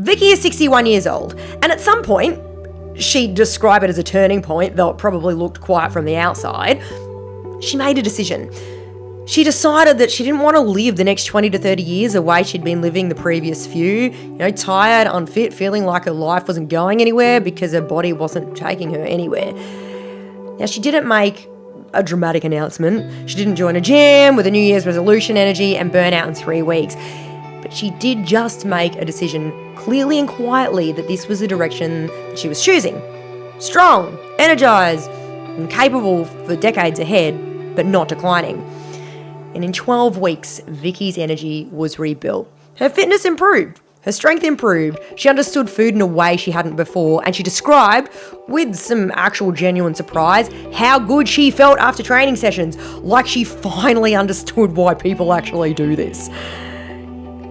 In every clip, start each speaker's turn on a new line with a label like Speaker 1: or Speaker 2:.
Speaker 1: Vikki is 61 years old, and at some point, she'd describe it as a turning point, though it probably looked quiet from the outside, she made a decision. She decided that she didn't want to live the next 20 to 30 years the way she'd been living the previous few, tired, unfit, feeling like her life wasn't going anywhere because her body wasn't taking her anywhere. Now, she didn't make a dramatic announcement. She didn't join a gym with a New Year's resolution energy and burn out in 3 weeks. But she did just make a decision clearly and quietly that this was the direction that she was choosing. Strong, energized, and capable for decades ahead, but not declining. And in 12 weeks, Vikki's energy was rebuilt. Her fitness improved. Her strength improved. She understood food in a way she hadn't before, and she described, with some actual genuine surprise, how good she felt after training sessions, like she finally understood why people actually do this.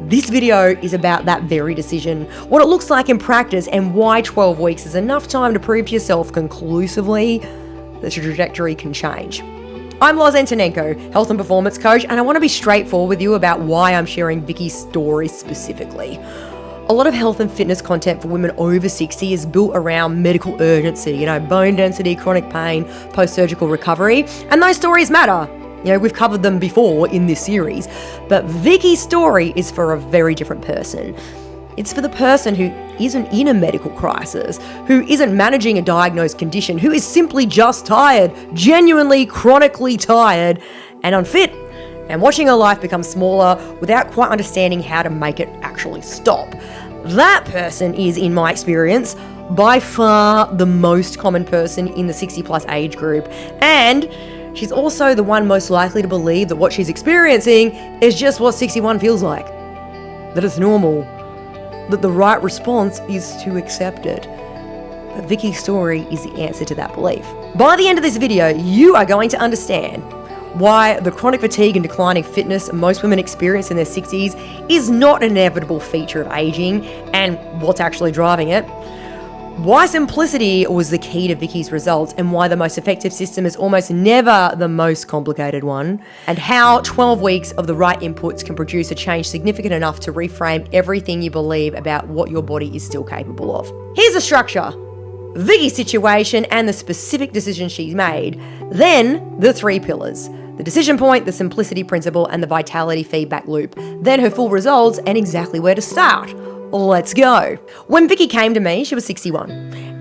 Speaker 1: This video is about that very decision, what it looks like in practice, and why 12 weeks is enough time to prove to yourself conclusively that your trajectory can change. I'm Loz Antonenko, health and performance coach, and I want to be straightforward with you about why I'm sharing Vikki's story specifically. A lot of health and fitness content for women over 60 is built around medical urgency, bone density, chronic pain, post-surgical recovery, and those stories matter. We've covered them before in this series, but Vikki's story is for a very different person. It's for the person who isn't in a medical crisis, who isn't managing a diagnosed condition, who is simply just tired, genuinely chronically tired and unfit, and watching her life become smaller without quite understanding how to make it actually stop. That person is, in my experience, by far the most common person in the 60 plus age group, and she's also the one most likely to believe that what she's experiencing is just what 61 feels like, that it's normal, that the right response is to accept it. But Vikki's story is the answer to that belief. By the end of this video, you are going to understand why the chronic fatigue and declining fitness most women experience in their 60s is not an inevitable feature of aging and what's actually driving it. Why simplicity was the key to Vikki's results, and why the most effective system is almost never the most complicated one, and how 12 weeks of the right inputs can produce a change significant enough to reframe everything you believe about what your body is still capable of. Here's the structure: Vikki's situation and the specific decision she's made, then the 3 pillars: the decision point, the simplicity principle, and the vitality feedback loop, then her full results and exactly where to start. Let's go. When Vikki came to me, she was 61.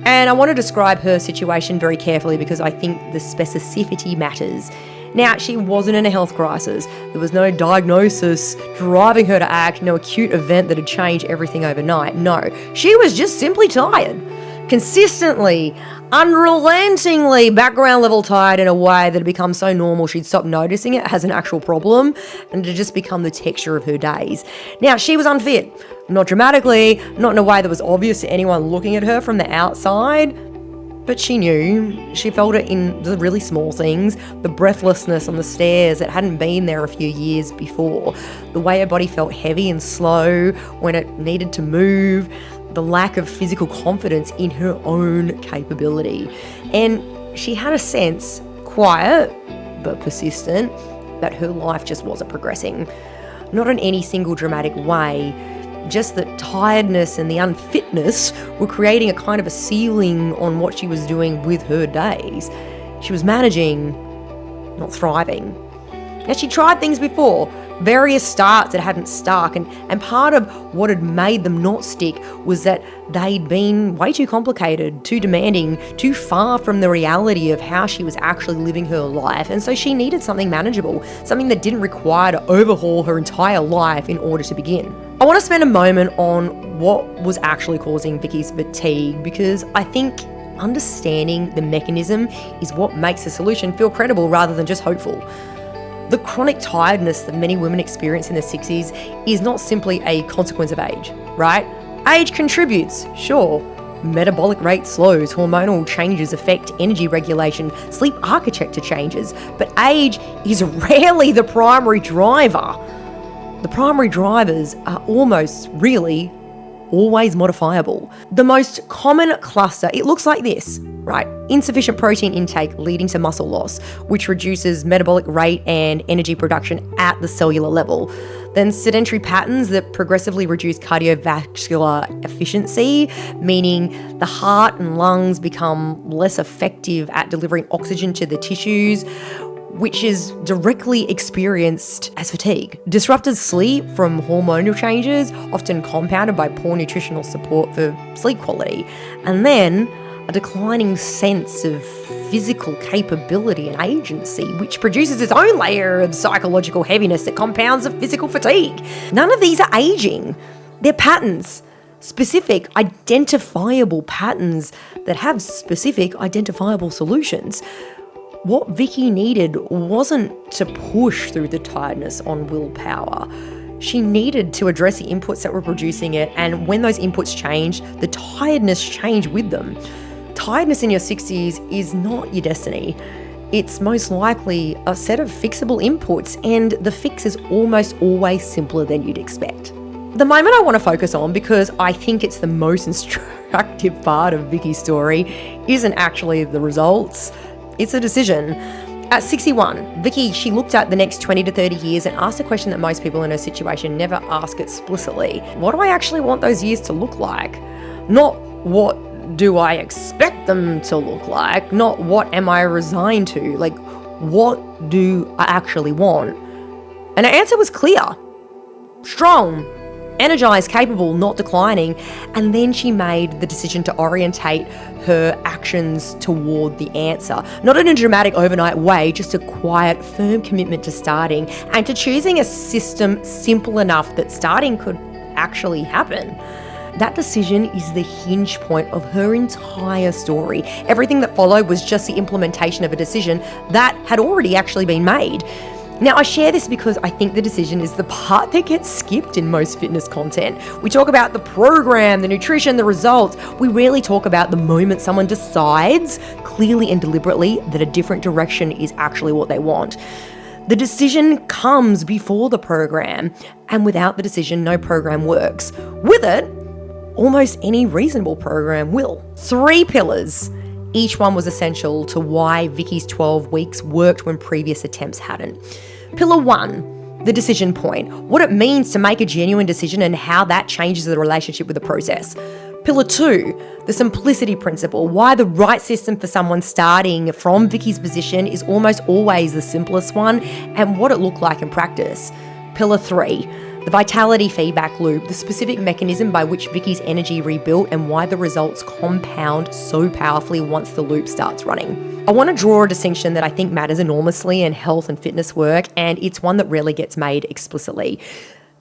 Speaker 1: And I want to describe her situation very carefully because I think the specificity matters. Now, she wasn't in a health crisis. There was no diagnosis driving her to act, no acute event that had changed everything overnight. No, she was just simply tired. Consistently, unrelentingly background level tired in a way that had become so normal she'd stopped noticing it as an actual problem and it had just become the texture of her days. Now, she was unfit. Not dramatically, not in a way that was obvious to anyone looking at her from the outside, but she knew. She felt it in the really small things, the breathlessness on the stairs that hadn't been there a few years before, the way her body felt heavy and slow when it needed to move, the lack of physical confidence in her own capability. And she had a sense, quiet but persistent, that her life just wasn't progressing. Not in any single dramatic way, just that tiredness and the unfitness were creating a kind of a ceiling on what she was doing with her days. She was managing, not thriving. Now, she tried things before, various starts that hadn't stuck, and part of what had made them not stick was that they'd been way too complicated, too demanding, too far from the reality of how she was actually living her life, and so she needed something manageable, something that didn't require to overhaul her entire life in order to begin. I want to spend a moment on what was actually causing Vikki's fatigue, because I think understanding the mechanism is what makes the solution feel credible rather than just hopeful. The chronic tiredness that many women experience in their 60s is not simply a consequence of age, right? Age contributes, sure. Metabolic rate slows, hormonal changes affect energy regulation, sleep architecture changes, but age is rarely the primary driver. The primary drivers are almost really always modifiable. The most common cluster, it looks like this, right? Insufficient protein intake leading to muscle loss, which reduces metabolic rate and energy production at the cellular level. Then sedentary patterns that progressively reduce cardiovascular efficiency, meaning the heart and lungs become less effective at delivering oxygen to the tissues, which is directly experienced as fatigue. Disrupted sleep from hormonal changes, often compounded by poor nutritional support for sleep quality. And then a declining sense of physical capability and agency, which produces its own layer of psychological heaviness that compounds the physical fatigue. None of these are aging. They're patterns. Specific, identifiable patterns that have specific, identifiable solutions. What Vikki needed wasn't to push through the tiredness on willpower. She needed to address the inputs that were producing it, and when those inputs changed, the tiredness changed with them. Tiredness in your 60s is not your destiny. It's most likely a set of fixable inputs, and the fix is almost always simpler than you'd expect. The moment I want to focus on, because I think it's the most instructive part of Vikki's story, isn't actually the results. It's a decision. At 61, Vikki, she looked at the next 20 to 30 years and asked a question that most people in her situation never ask explicitly. What do I actually want those years to look like? Not what do I expect them to look like? Not what am I resigned to? Like, what do I actually want? And her answer was clear. Strong, energized, capable, not declining. And then she made the decision to orientate her actions toward the answer. Not in a dramatic overnight way, just a quiet, firm commitment to starting and to choosing a system simple enough that starting could actually happen. That decision is the hinge point of her entire story. Everything that followed was just the implementation of a decision that had already actually been made. Now, I share this because I think the decision is the part that gets skipped in most fitness content. We talk about the program, the nutrition, the results. We rarely talk about the moment someone decides clearly and deliberately that a different direction is actually what they want. The decision comes before the program, and without the decision, no program works. With it, almost any reasonable program will. 3 pillars. Each one was essential to why Vikki's 12 weeks worked when previous attempts hadn't. Pillar 1, the decision point. What it means to make a genuine decision and how that changes the relationship with the process. Pillar 2, the simplicity principle. Why the right system for someone starting from Vikki's position is almost always the simplest one, and what it looked like in practice. Pillar 3, the vitality feedback loop, the specific mechanism by which Vikki's energy rebuilt and why the results compound so powerfully once the loop starts running. I want to draw a distinction that I think matters enormously in health and fitness work, and it's one that rarely gets made explicitly.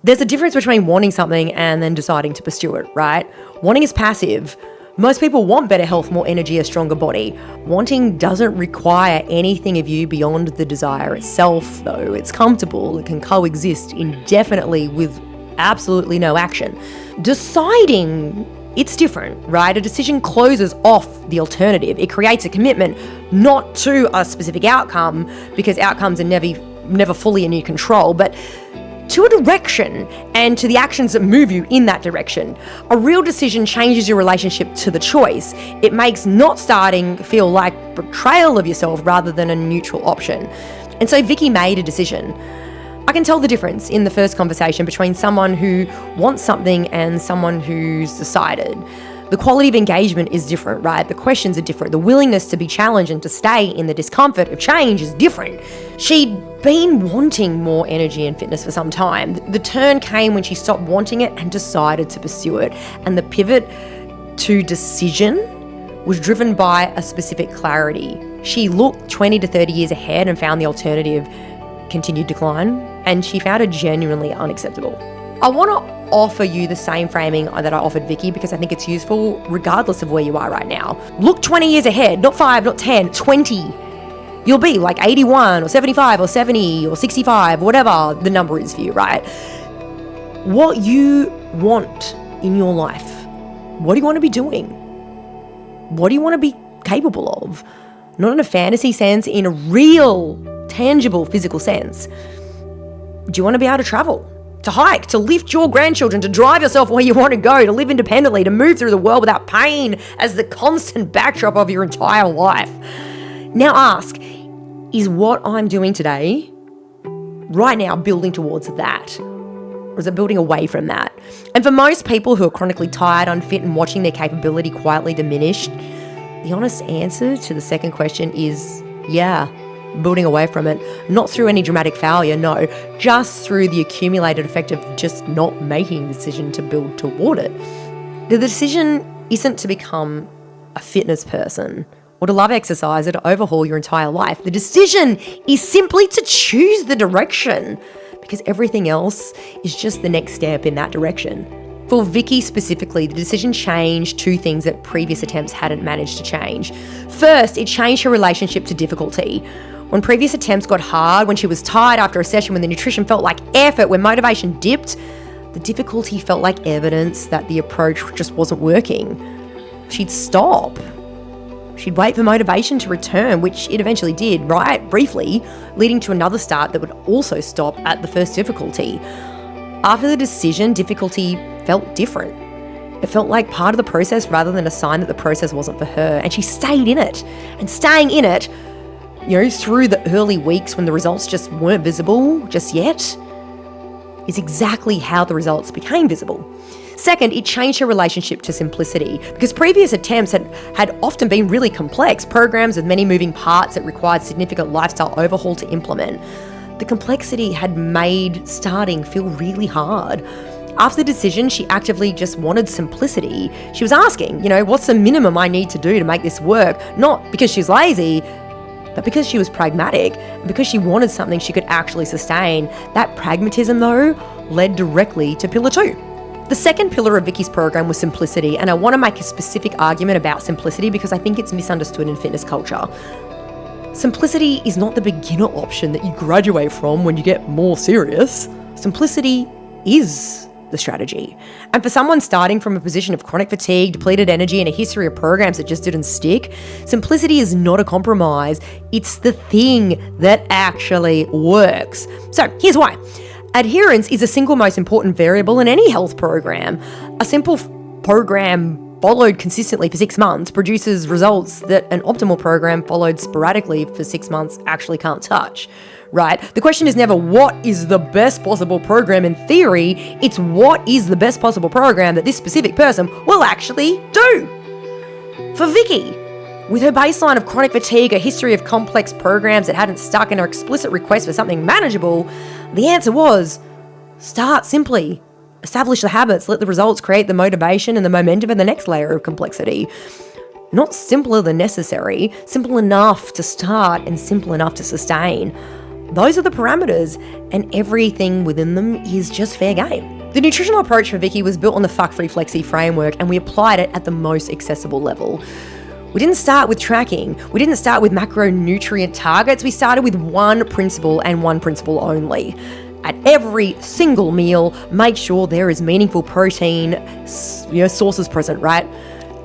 Speaker 1: There's a difference between wanting something and then deciding to pursue it, right? Wanting is passive. Most people want better health, more energy, a stronger body. Wanting doesn't require anything of you beyond the desire itself, though. It's comfortable, it can coexist indefinitely with absolutely no action. Deciding, it's different, right? A decision closes off the alternative. It creates a commitment, not to a specific outcome, because outcomes are never fully in your control, but to a direction and to the actions that move you in that direction. A real decision changes your relationship to the choice. It makes not starting feel like betrayal of yourself rather than a neutral option. And so Vikki made a decision. I can tell the difference in the first conversation between someone who wants something and someone who's decided. The quality of engagement is different, right? The questions are different. The willingness to be challenged and to stay in the discomfort of change is different. She'd been wanting more energy and fitness for some time. The turn came when she stopped wanting it and decided to pursue it. And the pivot to decision was driven by a specific clarity. She looked 20 to 30 years ahead and found the alternative continued decline, and she found it genuinely unacceptable. I want to offer you the same framing that I offered Vikki because I think it's useful regardless of where you are right now. Look 20 years ahead, not 5, not 10, 20. You'll be like 81 or 75 or 70 or 65, whatever the number is for you, right? What you want in your life. What do you want to be doing? What do you want to be capable of? Not in a fantasy sense, in a real, tangible, physical sense. Do you want to be able to travel to hike, to lift your grandchildren, to drive yourself where you want to go, to live independently, to move through the world without pain as the constant backdrop of your entire life. Now ask, is what I'm doing today, right now, building towards that? Or is it building away from that? And for most people who are chronically tired, unfit, and watching their capability quietly diminish, the honest answer to the second question is, yeah, building away from it. Not through any dramatic failure, no, just through the accumulated effect of just not making the decision to build toward it. The decision isn't to become a fitness person or to love exercise or to overhaul your entire life. The decision is simply to choose the direction, because everything else is just the next step in that direction. For Vikki specifically, the decision changed two things that previous attempts hadn't managed to change. First, it changed her relationship to difficulty. When previous attempts got hard, when she was tired after a session, when the nutrition felt like effort, when motivation dipped, the difficulty felt like evidence that the approach just wasn't working. She'd stop. She'd wait for motivation to return, which it eventually did, right? Briefly, leading to another start that would also stop at the first difficulty. After the decision, difficulty felt different. It felt like part of the process rather than a sign that the process wasn't for her. And she stayed in it. And staying in it, through the early weeks when the results just weren't visible just yet, is exactly how the results became visible. Second, it changed her relationship to simplicity, because previous attempts had often been really complex, programs with many moving parts that required significant lifestyle overhaul to implement. The complexity had made starting feel really hard. After the decision, she actively just wanted simplicity. She was asking, what's the minimum I need to do to make this work? Not because she's lazy, but because she was pragmatic, and because she wanted something she could actually sustain. That pragmatism, though, led directly to pillar 2. The second pillar of Vikki's program was simplicity, and I want to make a specific argument about simplicity because I think it's misunderstood in fitness culture. Simplicity is not the beginner option that you graduate from when you get more serious. Simplicity is the strategy. And for someone starting from a position of chronic fatigue, depleted energy, and a history of programs that just didn't stick, simplicity is not a compromise. It's the thing that actually works. So here's why. Adherence is the single most important variable in any health program. A simple program followed consistently for 6 months produces results that an optimal program followed sporadically for 6 months actually can't touch, right? The question is never what is the best possible program in theory, it's what is the best possible program that this specific person will actually do. For Vikki, with her baseline of chronic fatigue, a history of complex programs that hadn't stuck, and her explicit request for something manageable, the answer was, start simply. Establish the habits, let the results create the motivation and the momentum and the next layer of complexity. Not simpler than necessary, simple enough to start and simple enough to sustain. Those are the parameters, and everything within them is just fair game. The nutritional approach for Vikki was built on the fuck-free flexi framework, and we applied it at the most accessible level. We didn't start with tracking. We didn't start with macronutrient targets. We started with one principle and one principle only. At every single meal, make sure there is meaningful protein, sources present, right?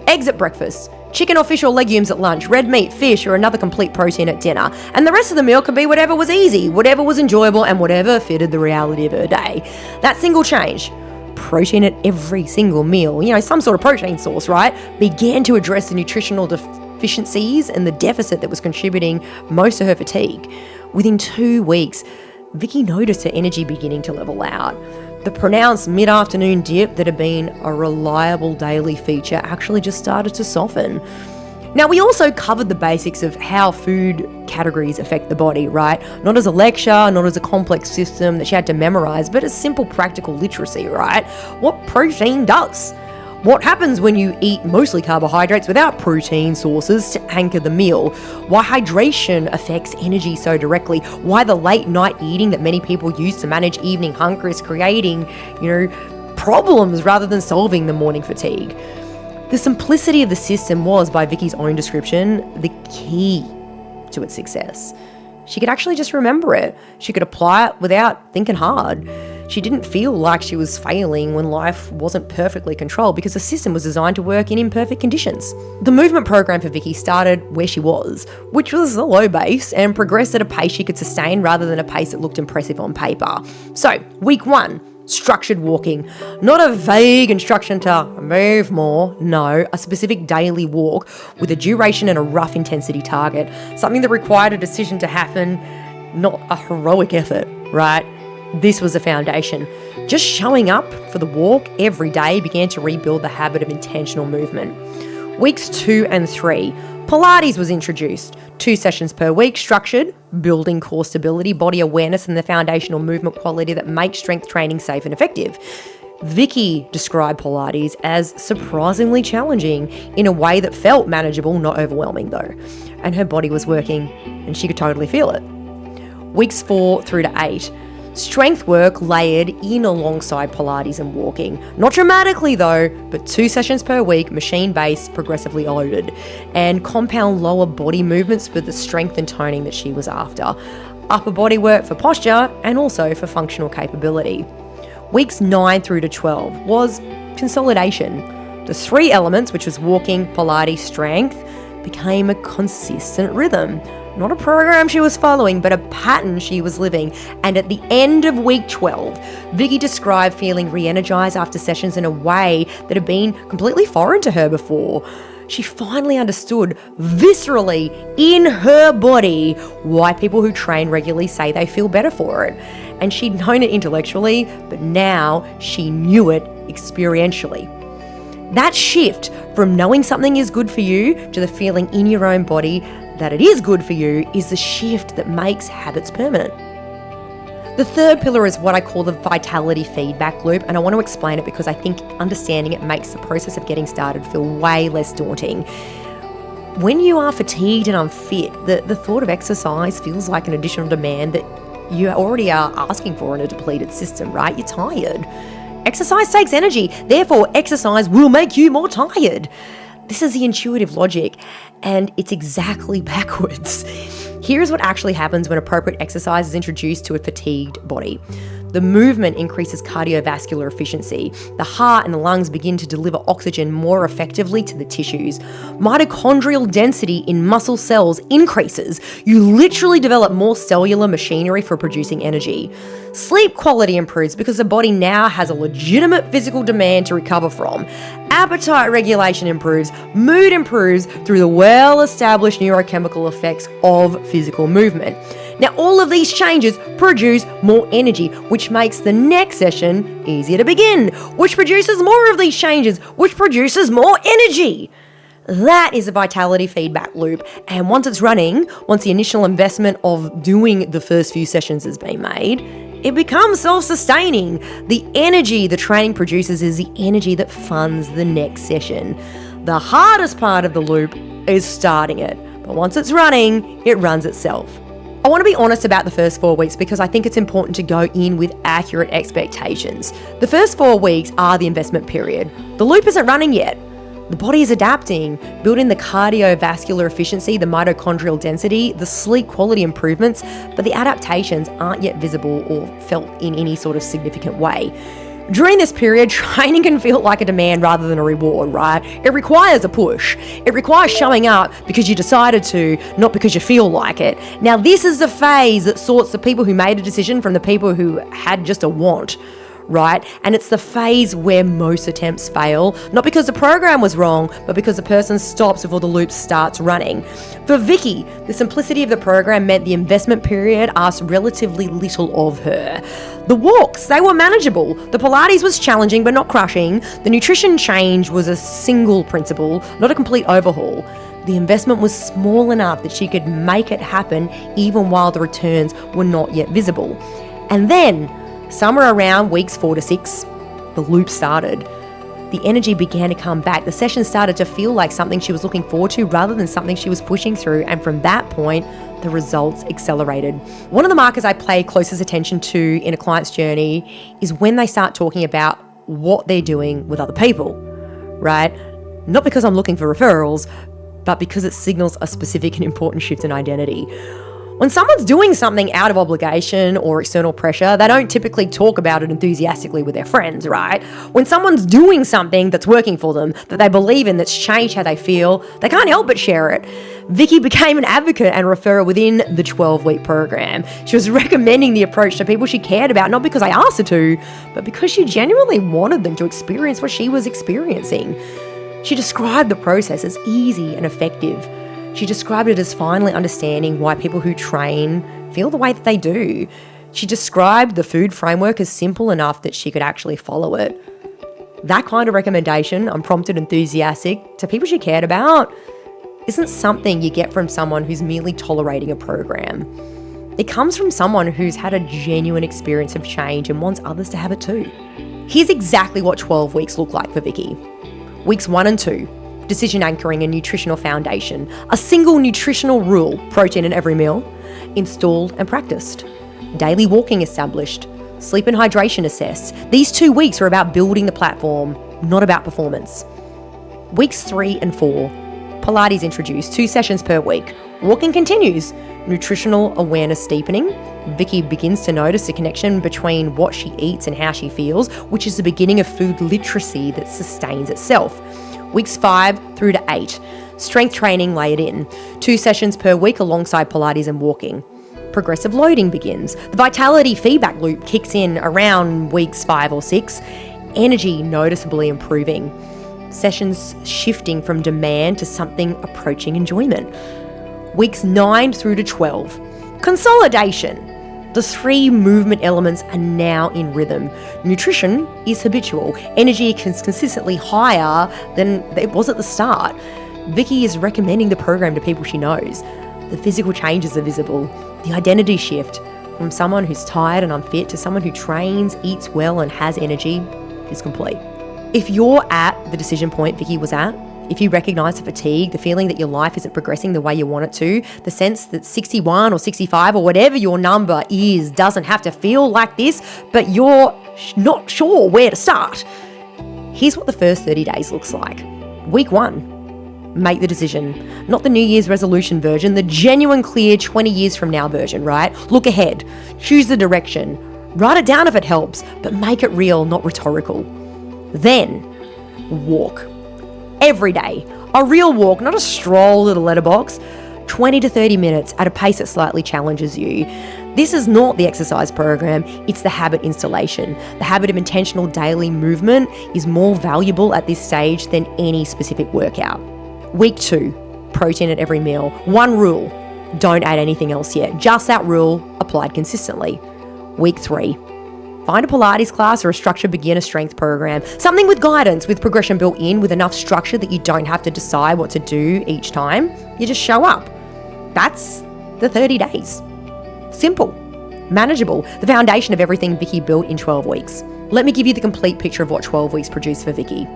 Speaker 1: Eggs at breakfast, chicken or fish or legumes at lunch, red meat, fish, or another complete protein at dinner. And the rest of the meal could be whatever was easy, whatever was enjoyable, and whatever fitted the reality of her day. That single change, protein at every single meal, some sort of protein source, right, began to address the nutritional deficiencies and the deficit that was contributing most to her fatigue. Within 2 weeks, Vikki noticed her energy beginning to level out. The pronounced mid-afternoon dip that had been a reliable daily feature actually just started to soften. Now, we also covered the basics of how food categories affect the body, right? Not as a lecture, not as a complex system that she had to memorize, but as simple practical literacy, right? What protein does. What happens when you eat mostly carbohydrates without protein sources to anchor the meal? Why hydration affects energy so directly? Why the late night eating that many people use to manage evening hunger is creating, problems rather than solving the morning fatigue. The simplicity of the system was, by Vikki's own description, the key to its success. She could actually just remember it. She could apply it without thinking hard. She didn't feel like she was failing when life wasn't perfectly controlled because the system was designed to work in imperfect conditions. The movement program for Vikki started where she was, which was a low base, and progressed at a pace she could sustain rather than a pace that looked impressive on paper. So, week 1, Structured walking. Not a vague instruction to move more. No, a specific daily walk with a duration and a rough intensity target. Something that required a decision to happen, not a heroic effort, right? This was a foundation. Just showing up for the walk every day began to rebuild the habit of intentional movement. Weeks 2 and 3, Pilates was introduced. 2 sessions per week, structured, building core stability, body awareness, and the foundational movement quality that makes strength training safe and effective. Vikki described Pilates as surprisingly challenging in a way that felt manageable, not overwhelming though. And her body was working and she could totally feel it. Weeks 4 through to 8, strength work layered in alongside Pilates and walking. Not dramatically though, but 2 sessions per week, machine-based, progressively loaded, and compound lower body movements with the strength and toning that she was after. Upper body work for posture and also for functional capability. Weeks 9 through to 12 was consolidation. The 3 elements, which was walking, Pilates, strength, became a consistent rhythm. Not a program she was following, but a pattern she was living. And at the end of week 12, Vikki described feeling re-energized after sessions in a way that had been completely foreign to her before. She finally understood viscerally in her body why people who train regularly say they feel better for it. And she'd known it intellectually, but now she knew it experientially. That shift from knowing something is good for you to the feeling in your own body that it is good for you is the shift that makes habits permanent. The third pillar is what I call the vitality feedback loop, and I want to explain it because I think understanding it makes the process of getting started feel way less daunting. When you are fatigued and unfit, the thought of exercise feels like an additional demand that you already are asking for in a depleted system, right? You're tired. Exercise takes energy, therefore exercise will make you more tired. This is the intuitive logic, and it's exactly backwards. Here's what actually happens when appropriate exercise is introduced to a fatigued body. The movement increases cardiovascular efficiency. The heart and the lungs begin to deliver oxygen more effectively to the tissues. Mitochondrial density in muscle cells increases. You literally develop more cellular machinery for producing energy. Sleep quality improves because the body now has a legitimate physical demand to recover from. Appetite regulation improves. Mood improves through the well-established neurochemical effects of physical movement. Now, all of these changes produce more energy, which makes the next session easier to begin, which produces more of these changes, which produces more energy. That is a vitality feedback loop. And once it's running, once the initial investment of doing the first few sessions has been made, it becomes self-sustaining. The energy the training produces is the energy that funds the next session. The hardest part of the loop is starting it. But once it's running, it runs itself. I want to be honest about the first 4 weeks because I think it's important to go in with accurate expectations. The first 4 weeks are the investment period. The loop isn't running yet. The body is adapting, building the cardiovascular efficiency, the mitochondrial density, the sleep quality improvements, but the adaptations aren't yet visible or felt in any sort of significant way. During this period, training can feel like a demand rather than a reward, right? It requires a push. It requires showing up because you decided to, not because you feel like it. Now, this is the phase that sorts the people who made a decision from the people who had just a want, right? And it's the phase where most attempts fail, not because the program was wrong, but because the person stops before the loop starts running. For Vikki, the simplicity of the program meant the investment period asked relatively little of her. The walks, they were manageable. The Pilates was challenging but not crushing. The nutrition change was a single principle, not a complete overhaul. The investment was small enough that she could make it happen even while the returns were not yet visible. And then, somewhere around weeks 4 to 6, the loop started. The energy began to come back. The session started to feel like something she was looking forward to rather than something she was pushing through. And from that point, the results accelerated. One of the markers I pay closest attention to in a client's journey is when they start talking about what they're doing with other people, right? Not because I'm looking for referrals, but because it signals a specific and important shift in identity. When someone's doing something out of obligation or external pressure, they don't typically talk about it enthusiastically with their friends, right? When someone's doing something that's working for them, that they believe in, that's changed how they feel, they can't help but share it. Vikki became an advocate and referrer within the 12-week program. She was recommending the approach to people she cared about, not because I asked her to, but because she genuinely wanted them to experience what she was experiencing. She described the process as easy and effective. She described it as finally understanding why people who train feel the way that they do. She described the food framework as simple enough that she could actually follow it. That kind of recommendation, unprompted, enthusiastic, to people she cared about, isn't something you get from someone who's merely tolerating a program. It comes from someone who's had a genuine experience of change and wants others to have it too. Here's exactly what 12 weeks look like for Vikki. Weeks 1 and 2. Decision anchoring and nutritional foundation. A single nutritional rule, protein in every meal, installed and practiced. Daily walking established. Sleep and hydration assessed. These 2 weeks are about building the platform, not about performance. Weeks 3 and 4. Pilates introduced, 2 sessions per week. Walking continues. Nutritional awareness deepening. Vikki begins to notice a connection between what she eats and how she feels, which is the beginning of food literacy that sustains itself. Weeks 5 through to 8. Strength training layered in. 2 sessions per week alongside Pilates and walking. Progressive loading begins. The vitality feedback loop kicks in around weeks 5 or 6. Energy noticeably improving. Sessions shifting from demand to something approaching enjoyment. Weeks 9 through to 12. Consolidation. The 3 movement elements are now in rhythm. Nutrition is habitual. Energy is consistently higher than it was at the start. Vikki is recommending the program to people she knows. The physical changes are visible. The identity shift from someone who's tired and unfit to someone who trains, eats well and has energy is complete. If you're at the decision point Vikki was at, if you recognise the fatigue, the feeling that your life isn't progressing the way you want it to, the sense that 61 or 65 or whatever your number is doesn't have to feel like this, but you're not sure where to start, here's what the first 30 days looks like. Week 1, make the decision. Not the New Year's resolution version, the genuine, clear 20 years from now version, right? Look ahead, choose the direction, write it down if it helps, but make it real, not rhetorical. Then, walk. Every day. A real walk, not a stroll at a letterbox. 20 to 30 minutes at a pace that slightly challenges you. This is not the exercise program, it's the habit installation. The habit of intentional daily movement is more valuable at this stage than any specific workout. Week 2, protein at every meal. 1 rule, don't add anything else yet. Just that rule applied consistently. Week 3, find a Pilates class or a structured beginner strength program. Something with guidance, with progression built in, with enough structure that you don't have to decide what to do each time. You just show up. That's the 30 days. Simple, manageable, the foundation of everything Vikki built in 12 weeks. Let me give you the complete picture of what 12 weeks produced for Vikki.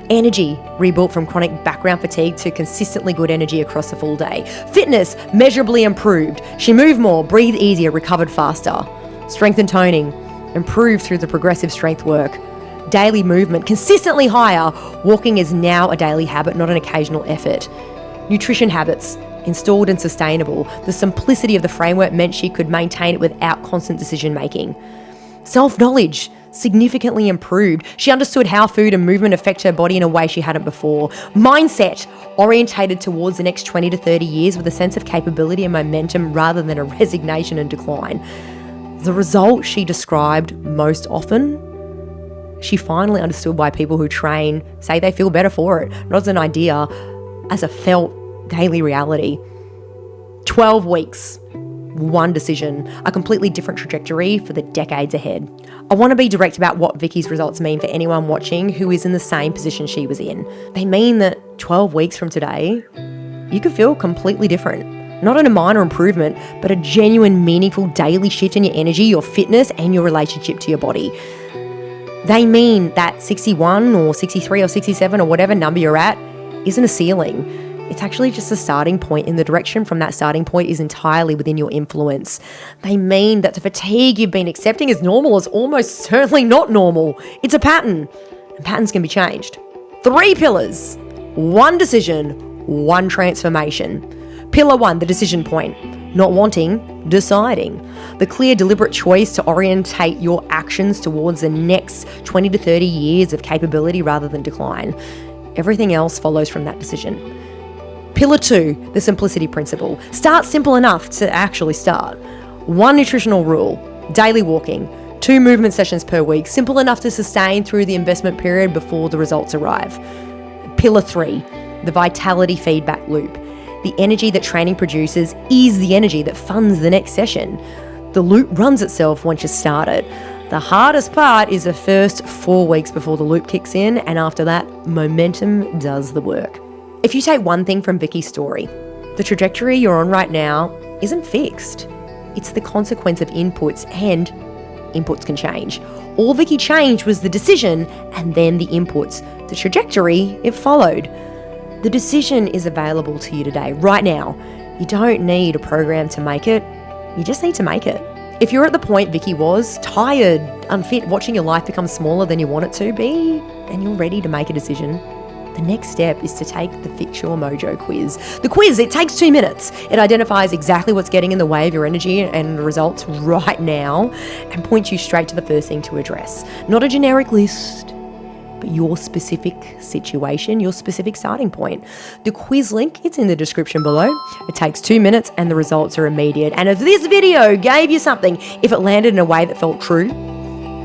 Speaker 1: Energy, rebuilt from chronic background fatigue to consistently good energy across the full day. Fitness, measurably improved. She moved more, breathed easier, recovered faster. Strength and toning, improved through the progressive strength work. Daily movement, consistently higher. Walking is now a daily habit, not an occasional effort. Nutrition habits, installed and sustainable. The simplicity of the framework meant she could maintain it without constant decision making. Self-knowledge, significantly improved. She understood how food and movement affect her body in a way she hadn't before. Mindset, orientated towards the next 20 to 30 years with a sense of capability and momentum rather than a resignation and decline. The result she described most often, she finally understood why people who train say they feel better for it, not as an idea, as a felt daily reality. 12 weeks, 1 decision, a completely different trajectory for the decades ahead. I want to be direct about what Vikki's results mean for anyone watching who is in the same position she was in. They mean that 12 weeks from today, you could feel completely different. Not in a minor improvement, but a genuine, meaningful daily shift in your energy, your fitness, and your relationship to your body. They mean that 61 or 63 or 67 or whatever number you're at isn't a ceiling. It's actually just a starting point, and the direction from that starting point is entirely within your influence. They mean that the fatigue you've been accepting as normal is almost certainly not normal. It's a pattern, and patterns can be changed. 3 pillars, 1 decision, 1 transformation. Pillar 1, the decision point. Not wanting, deciding. The clear, deliberate choice to orientate your actions towards the next 20 to 30 years of capability rather than decline. Everything else follows from that decision. Pillar 2, the simplicity principle. Start simple enough to actually start. 1 nutritional rule, daily walking. 2 movement sessions per week, simple enough to sustain through the investment period before the results arrive. Pillar 3, the vitality feedback loop. The energy that training produces is the energy that funds the next session. The loop runs itself once you start it. The hardest part is the first 4 weeks before the loop kicks in, and after that, momentum does the work. If you take one thing from Vikki's story, the trajectory you're on right now isn't fixed. It's the consequence of inputs, and inputs can change. All Vikki changed was the decision and then the inputs. The trajectory, it followed. The decision is available to you today, right now. You don't need a program to make it. You just need to make it. If you're at the point Vikki was, tired, unfit, watching your life become smaller than you want it to be, and you're ready to make a decision, the next step is to take the Fix Your Mojo quiz. The quiz, it takes 2 minutes. It identifies exactly what's getting in the way of your energy and results right now and points you straight to the first thing to address. Not a generic list, but your specific situation, your specific starting point. The quiz link, it's in the description below. It takes 2 minutes and the results are immediate. And if this video gave you something, if it landed in a way that felt true,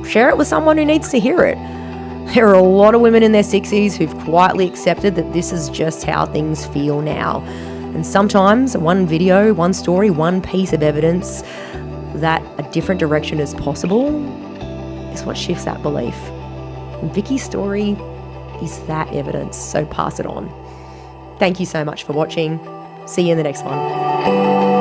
Speaker 1: share it with someone who needs to hear it. There are a lot of women in their 60s who've quietly accepted that this is just how things feel now. And sometimes one video, one story, one piece of evidence that a different direction is possible is what shifts that belief. And Vikki's story is that evidence, so pass it on. Thank you so much for watching. See you in the next one.